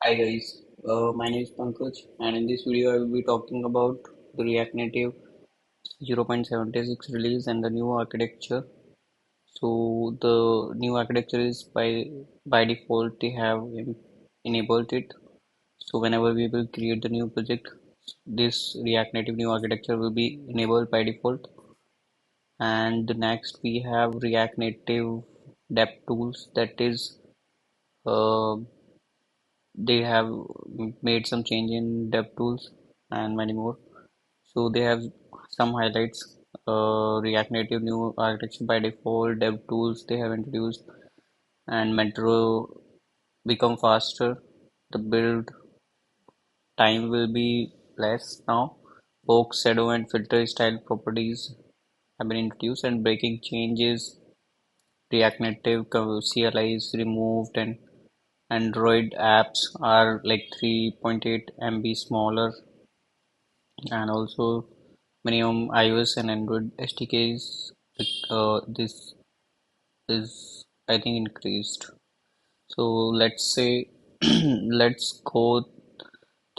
Hi guys, my name is Pankaj, and in this video I will be talking about the React Native 0.76 release and the new architecture. So the new architecture is by default they have enabled it. So whenever we will create the new project, this React Native new architecture will be enabled by default. And the next we have React Native Dev Tools, that is uh, they have made some change in DevTools and many more. So they have some highlights. React Native new architecture by default, DevTools they have introduced, and Metro become faster. The build time will be less now. Box, shadow, and filter style properties have been introduced, and breaking changes. React Native CLI is removed, and Android apps are like 3.8 MB smaller, and also minimum iOS and Android SDKs. This is I think increased. So let's say let's go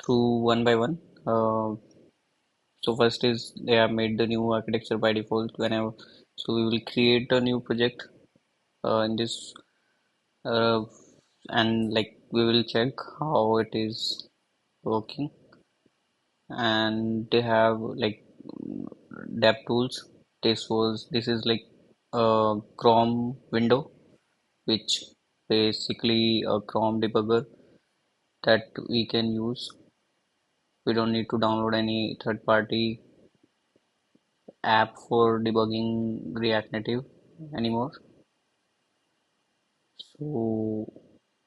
through one by one. So first is they have made the new architecture by default whenever. So we will create a new project in this uh, and like we will check how it is working, and they have like dev tools. This is like a Chrome window, which basically a Chrome debugger that we can use. We don't need to download any third party app for debugging React Native anymore. So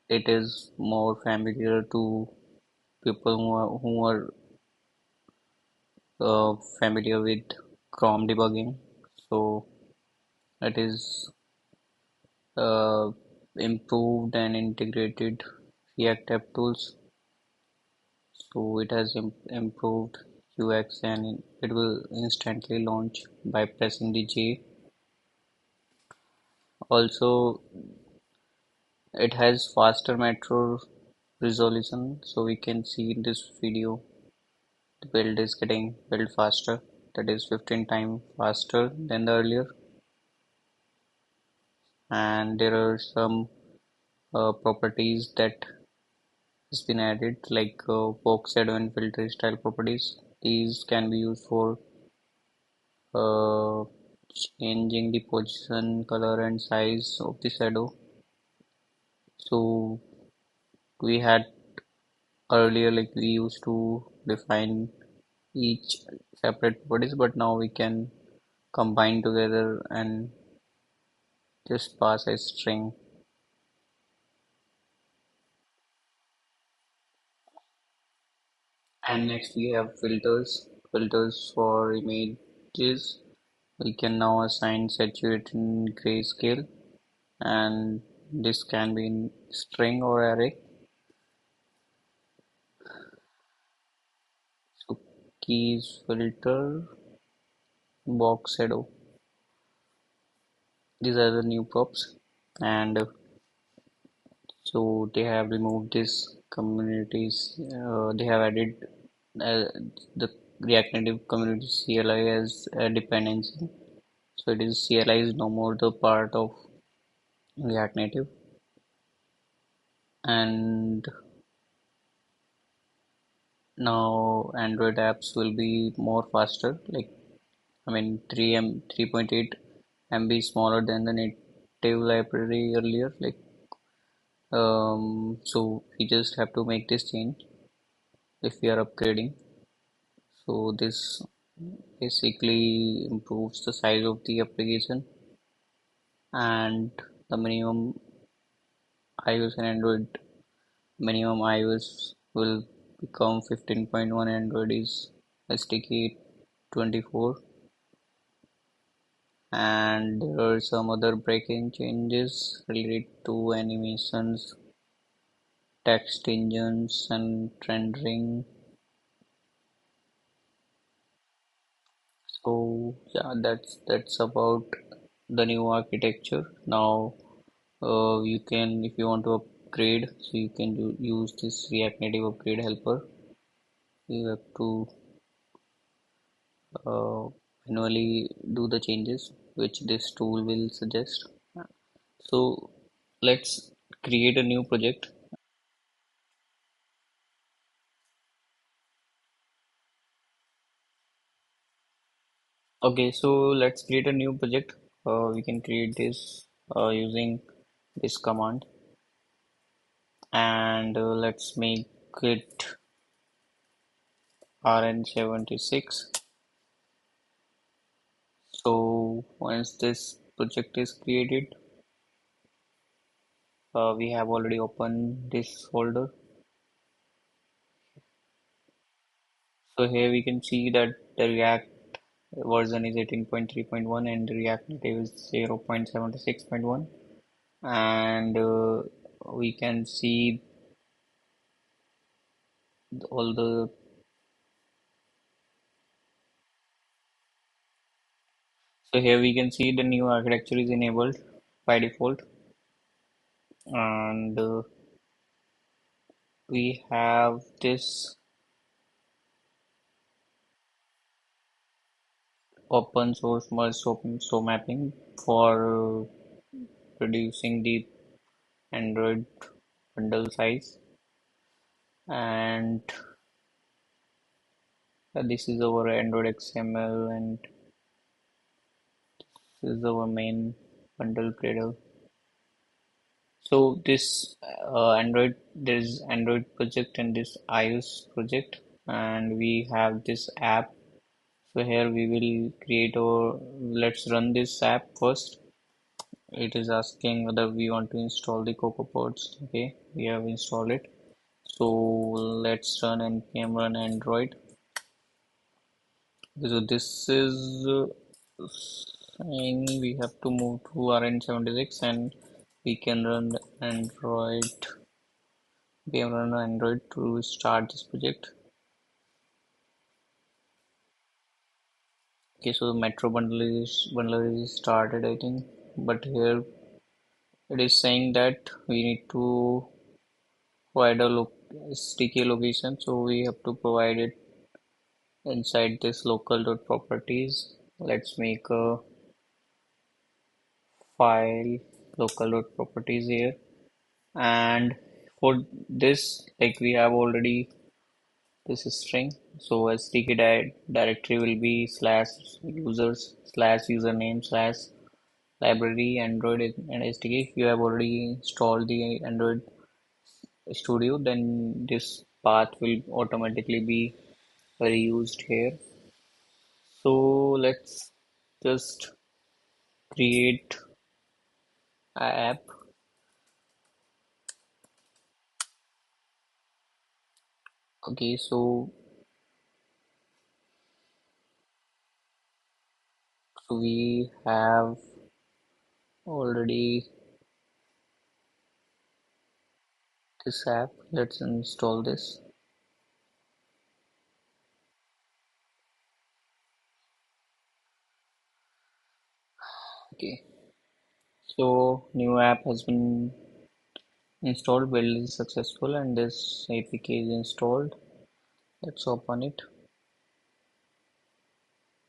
it is more familiar to people who are familiar with Chrome debugging. So it is uh, improved and integrated React App Tools. So it has improved UX, and it will instantly launch by pressing the J. Also, it has faster metro resolution, so we can see in this video the build is getting built faster. That is 15 times faster than the earlier, and there are some properties that has been added like box shadow and filter style properties. These can be used for uh, changing the position, color, and size of the shadow. So we had earlier, like we used to define each separate properties, but now we can combine together and just pass a string. And next we have filters for images. We can now assign saturated grayscale, and this can be in string or array. So keys, filter, box shadow, these are the new props. And so they have removed this communities. They have added uh, the React Native community CLI as a dependency. So it is CLI is no more the part of React Native. And now Android apps will be more faster, like I mean 3.8 MB smaller than the native library earlier. Like so we just have to make this change if we are upgrading. So this basically improves the size of the application, and the minimum iOS and Android minimum iOS will become 15.1. Android is SDK 24, and there are some other breaking changes related to animations, text engines, and rendering. So yeah, that's about the new architecture. Now you can, if you want to upgrade. So you can use this React Native upgrade helper. You have to uh, manually do the changes which this tool will suggest. So let's create a new project. Okay, so let's create a new project. We can create this using this command, and let's make it RN76. So once this project is created, we have already opened this folder. So here we can see that the React version is 18.3.1 and the React Native is 0.76.1, and we can see all the so here we can see the new architecture is enabled by default, and we have this open source merge so mapping for reducing the Android bundle size, and this is our Android XML, and this is our main bundle creator. So this there's Android project and this iOS project, and we have this app. So here we will create our, let's run this app first. It is asking whether we want to install the CocoaPods. Okay, we have installed it. So let's run npm run Android. So this is saying we have to move to RN76 and we can run Android. We can run Android to start this project. Okay, so the Metro bundle is started, I think, but here it is saying that we need to provide a sticky location, so we have to provide it inside this local.properties. Let's make a file local.properties here, and for this, like, we have already this string, so sticky directory will be slash users slash username slash library android and stk. If you have already installed the Android Studio, then this path will automatically be reused here. So let's just create a app. Okay, so we have already this app. Let's install this. Okay, so new app has been installed. Build is successful, and this APK is installed. Let's open it.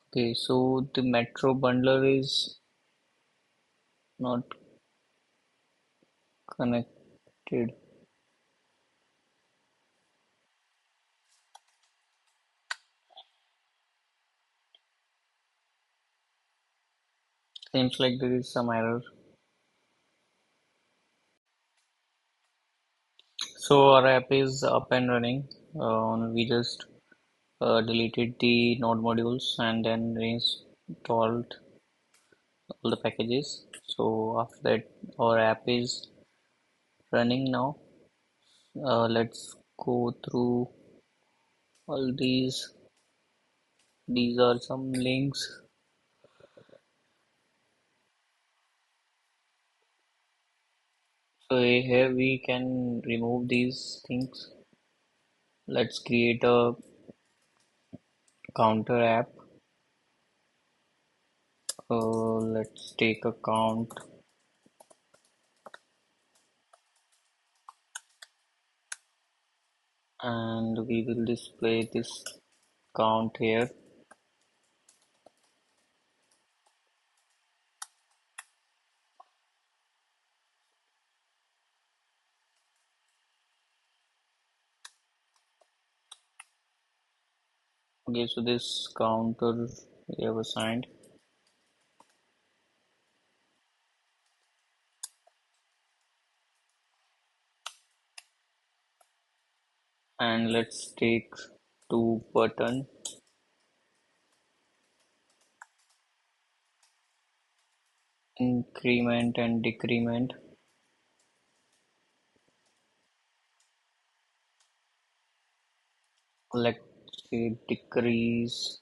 Okay, so the Metro bundler is not connected. Seems like there is some error. So our app is up and running. We just deleted the node modules and then reinstalled all the packages. So after that, our app is running now. Let's go through all these. These are some links. So here we can remove these things. Let's create a counter app. Let's take a count and we will display this count here. Okay, so this counter we have assigned, and let's take two button, increment and decrement. Let's say decrease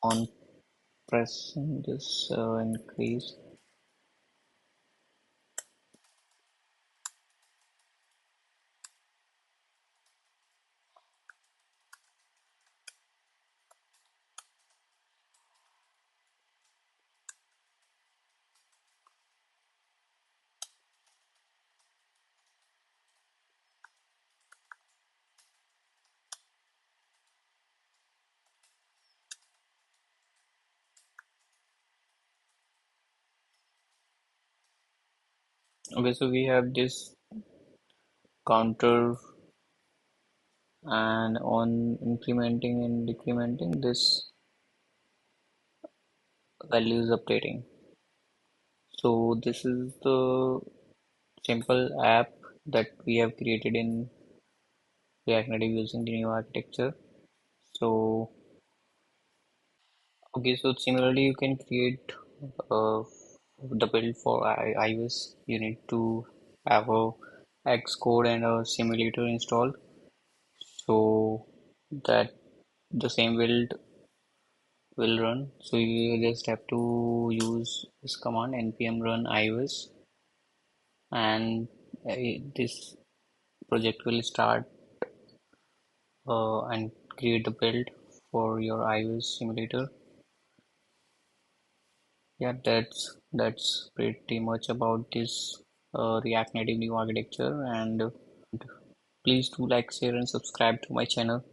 on pressing this increase. Okay, so we have this counter, and on incrementing and decrementing, this value is updating. So this is the simple app that we have created in React Native using the new architecture. So okay, so similarly you can create uh, the build for iOS. You need to have a Xcode and a simulator installed, so that the same build will run. So you just have to use this command npm run iOS, and this project will start and create the build for your iOS simulator. Yeah, that's pretty much about this React Native new architecture, and please do like, share, and subscribe to my channel.